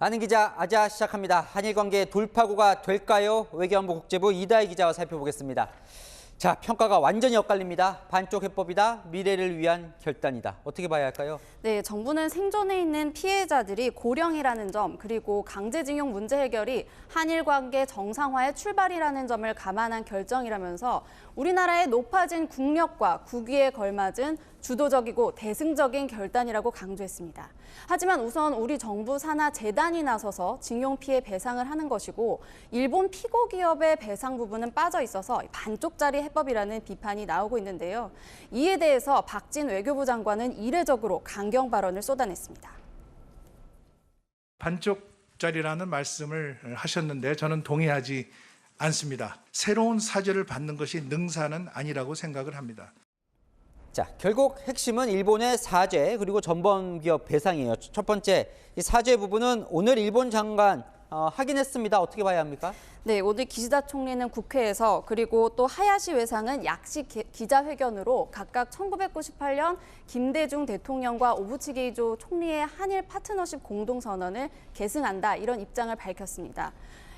아는 기자 아자 시작합니다. 한일 관계 돌파구가 될까요? 외교안보 국제부 이다희 기자와 살펴보겠습니다. 자, 평가가 완전히 엇갈립니다. 반쪽 해법이다, 미래를 위한 결단이다. 어떻게 봐야 할까요? 네, 정부는 생존해 있는 피해자들이 고령이라는 점, 그리고 강제징용 문제 해결이 한일 관계 정상화의 출발이라는 점을 감안한 결정이라면서 우리나라의 높아진 국력과 국위에 걸맞은 주도적이고 대승적인 결단이라고 강조했습니다. 하지만 우선 우리 정부 산하 재단이 나서서 징용 피해 배상을 하는 것이고 일본 피고 기업의 배상 부분은 빠져 있어서 반쪽짜리 해법이라는 비판이 나오고 있는데요. 이에 대해서 박진 외교부 장관은 이례적으로 강경 발언을 쏟아냈습니다. 반쪽짜리라는 말씀을 하셨는데 저는 동의하지 않습니다. 새로운 사죄를 받는 것이 능사는 아니라고 생각을 합니다. 자, 결국 핵심은 일본의 사죄 그리고 전범기업 배상이에요. 첫 번째, 이 사죄 부분은 오늘 일본 장관 확인했습니다. 어떻게 봐야 합니까? 네, 오늘 기시다 총리는 국회에서 그리고 또 하야시 외상은 약식 기자회견으로 각각 1998년 김대중 대통령과 오부치 게이조 총리의 한일 파트너십 공동선언을 계승한다 이런 입장을 밝혔습니다.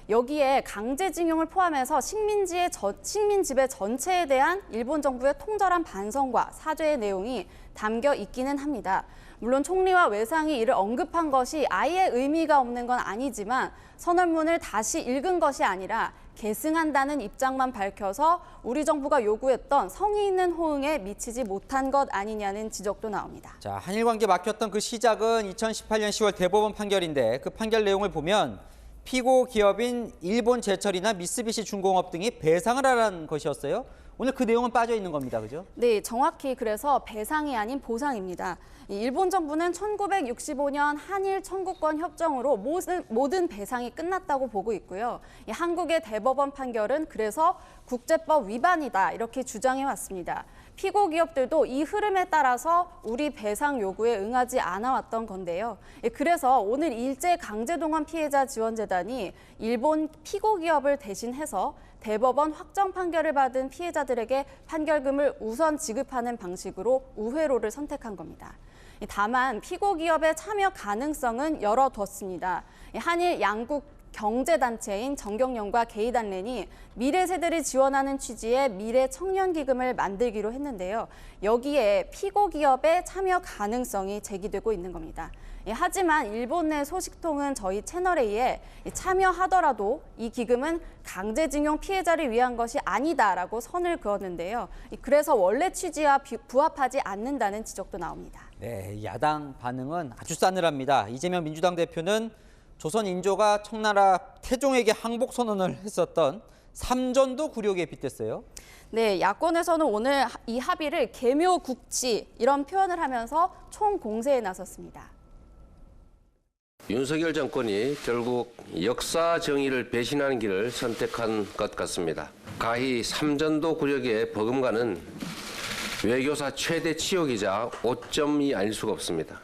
여기에 강제징용을 포함해서 식민지배 전체에 대한 일본 정부의 통절한 반성과 사죄의 내용이 담겨 있기는 합니다. 물론 총리와 외상이 이를 언급한 것이 아예 의미가 없는 건 아니지만 선언문을 다시 읽은 것이 아니라 계승한다는 입장만 밝혀서 우리 정부가 요구했던 성의 있는 호응에 미치지 못한 것 아니냐는 지적도 나옵니다. 자, 한일 관계 막혔던 그 시작은 2018년 10월 대법원 판결인데 그 판결 내용을 보면 피고 기업인 일본제철이나 미쓰비시 중공업 등이 배상을 하라는 것이었어요. 오늘 그 내용은 빠져 있는 겁니다. 그죠? 네, 정확히 그래서 배상이 아닌 보상입니다. 일본 정부는 1965년 한일 청구권 협정으로 모든 배상이 끝났다고 보고 있고요. 한국의 대법원 판결은 그래서 국제법 위반이다 이렇게 주장해 왔습니다. 피고 기업들도 이 흐름에 따라서 우리 배상 요구에 응하지 않아 왔던 건데요. 그래서 오늘 일제강제동원 피해자 지원재단이 일본 피고 기업을 대신해서 대법원 확정 판결을 받은 피해자들에게 판결금을 우선 지급하는 방식으로 우회로를 선택한 겁니다. 다만 피고 기업의 참여 가능성은 열어뒀습니다. 한일 양국 경제단체인 정경련과 게이단렌이 미래 세대를 지원하는 취지의 미래 청년기금을 만들기로 했는데요. 여기에 피고 기업의 참여 가능성이 제기되고 있는 겁니다. 하지만 일본 내 소식통은 저희 채널A에 참여하더라도 이 기금은 강제징용 피해자를 위한 것이 아니다라고 선을 그었는데요. 그래서 원래 취지와 부합하지 않는다는 지적도 나옵니다. 네, 야당 반응은 아주 싸늘합니다. 이재명 민주당 대표는 조선 인조가 청나라 태종에게 항복 선언을 했었던 삼전도 굴욕에 빗댔어요. 네, 야권에서는 오늘 이 합의를 계묘국치 이런 표현을 하면서 총공세에 나섰습니다. 윤석열 정권이 결국 역사 정의를 배신하는 길을 선택한 것 같습니다. 가히 삼전도 굴욕의 버금가는 외교사 최대 치욕이자 오점이 아닐 수가 없습니다.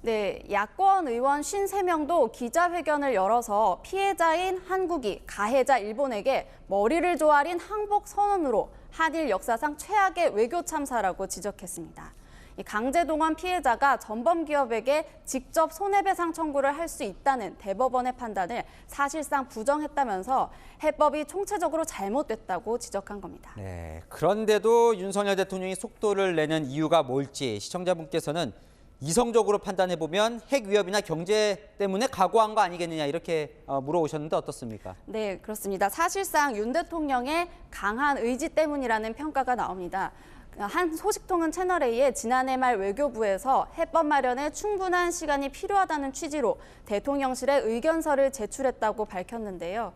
네, 야권 의원 53명도 기자회견을 열어서 피해자인 한국이 가해자 일본에게 머리를 조아린 항복 선언으로 한일 역사상 최악의 외교 참사라고 지적했습니다. 강제동원 피해자가 전범기업에게 직접 손해배상 청구를 할 수 있다는 대법원의 판단을 사실상 부정했다면서 해법이 총체적으로 잘못됐다고 지적한 겁니다. 네, 그런데도 윤석열 대통령이 속도를 내는 이유가 뭘지 시청자분께서는 이성적으로 판단해보면 핵 위협이나 경제 때문에 각오한 거 아니겠느냐 이렇게 물어오셨는데 어떻습니까? 네, 그렇습니다. 사실상 윤 대통령의 강한 의지 때문이라는 평가가 나옵니다. 한 소식통은 채널A에 지난해 말 외교부에서 해법 마련에 충분한 시간이 필요하다는 취지로 대통령실에 의견서를 제출했다고 밝혔는데요.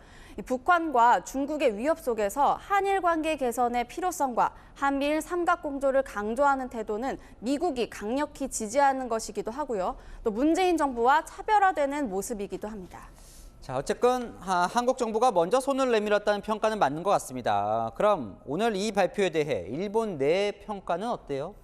북한과 중국의 위협 속에서 한일 관계 개선의 필요성과 한미일 삼각공조를 강조하는 태도는 미국이 강력히 지지하는 것이기도 하고요. 또 문재인 정부와 차별화되는 모습이기도 합니다. 자, 어쨌건 한국 정부가 먼저 손을 내밀었다는 평가는 맞는 것 같습니다. 그럼 오늘 이 발표에 대해 일본 내 평가는 어때요?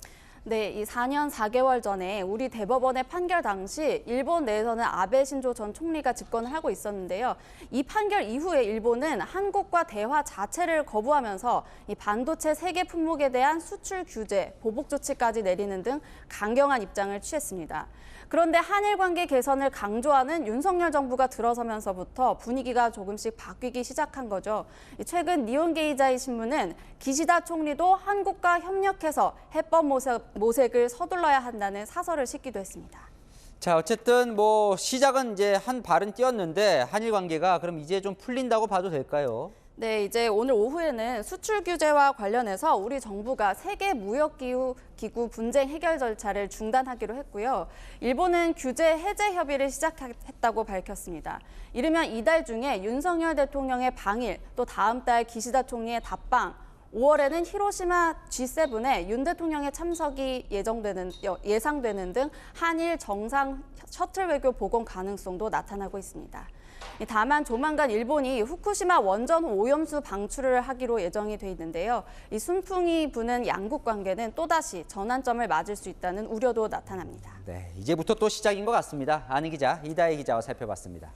네, 이 4년 4개월 전에 우리 대법원의 판결 당시 일본 내에서는 아베 신조 전 총리가 집권을 하고 있었는데요. 이 판결 이후에 일본은 한국과 대화 자체를 거부하면서 이 반도체 세계 품목에 대한 수출 규제, 보복 조치까지 내리는 등 강경한 입장을 취했습니다. 그런데 한일 관계 개선을 강조하는 윤석열 정부가 들어서면서부터 분위기가 조금씩 바뀌기 시작한 거죠. 최근 니혼게이자이 신문은 기시다 총리도 한국과 협력해서 해법 모색을 서둘러야 한다는 사설을 싣기도 했습니다. 자, 어쨌든 뭐 시작은 이제 한 발은 뛰었는데 한일 관계가 그럼 이제 좀 풀린다고 봐도 될까요? 네, 이제 오늘 오후에는 수출 규제와 관련해서 우리 정부가 세계 무역기구 분쟁 해결 절차를 중단하기로 했고요. 일본은 규제 해제 협의를 시작했다고 밝혔습니다. 이르면 이달 중에 윤석열 대통령의 방일, 또 다음 달 기시다 총리의 답방, 5월에는 히로시마 G7에 윤 대통령의 참석이 예상되는 등 한일 정상 셔틀 외교 복원 가능성도 나타나고 있습니다. 다만 조만간 일본이 후쿠시마 원전 오염수 방출을 하기로 예정이 돼 있는데요. 이 순풍이 부는 양국 관계는 또다시 전환점을 맞을 수 있다는 우려도 나타납니다. 네, 이제부터 또 시작인 것 같습니다. 안희 기자, 이다혜 기자와 살펴봤습니다.